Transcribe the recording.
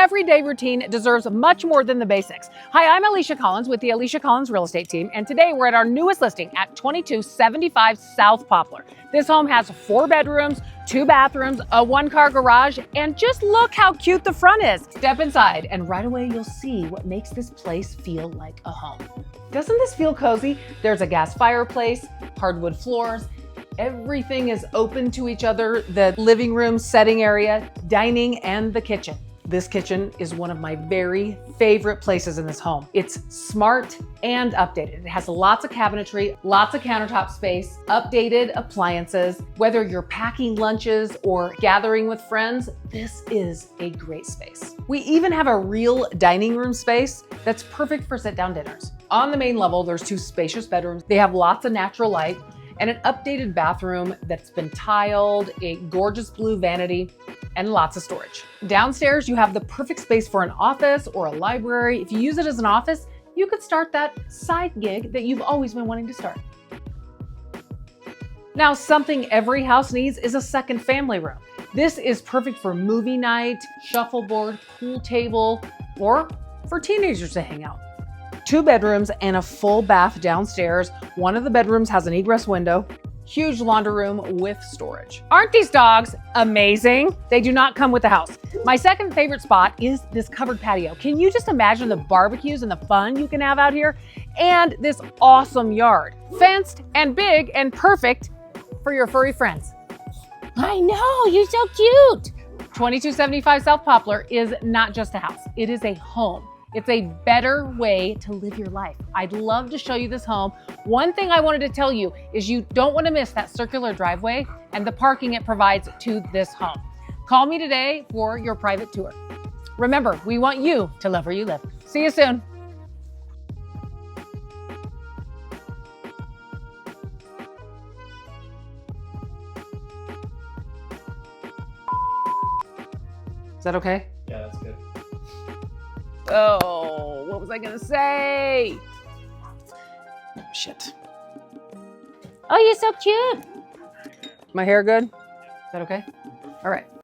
everyday routine deserves much more than the basics. Hi, I'm Alisha Collins with the Alisha Collins Real Estate Team, and today we're at our newest listing at 2275 South Poplar. This home has 4 bedrooms, 2 bathrooms, a 1-car garage, and just look how cute the front is. Step inside, and right away you'll see what makes this place feel like a home. Doesn't this feel cozy? There's a gas fireplace, hardwood floors. Everything is open to each other, the living room, setting area, dining, and the kitchen. This kitchen is one of my very favorite places in this home. It's smart and updated. It has lots of cabinetry, lots of countertop space, updated appliances. Whether you're packing lunches or gathering with friends, this is a great space. We even have a real dining room space that's perfect for sit-down dinners. On the main level, there's 2 spacious bedrooms. They have lots of natural light and an updated bathroom that's been tiled, a gorgeous blue vanity, and lots of storage. Downstairs, you have the perfect space for an office or a library. If you use it as an office, you could start that side gig that you've always been wanting to start. Now, something every house needs is a second family room. This is perfect for movie night, shuffleboard, pool table, or for teenagers to hang out. 2 bedrooms and a full bath downstairs. One of the bedrooms has an egress window, huge laundry room with storage. Aren't these dogs amazing? They do not come with the house. My second favorite spot is this covered patio. Can you just imagine the barbecues and the fun you can have out here? And this awesome yard, fenced and big and perfect for your furry friends. I know, you're so cute. 2275 South Poplar is not just a house, it is a home. It's a better way to live your life. I'd love to show you this home. One thing I wanted to tell you is you don't want to miss that circular driveway and the parking it provides to this home. Call me today for your private tour. Remember, we want you to love where you live. See you soon. Is that okay? Yeah, that's good. Oh, what was I gonna say? Oh, shit. Oh, you're so cute. My hair good? Is that okay? All right.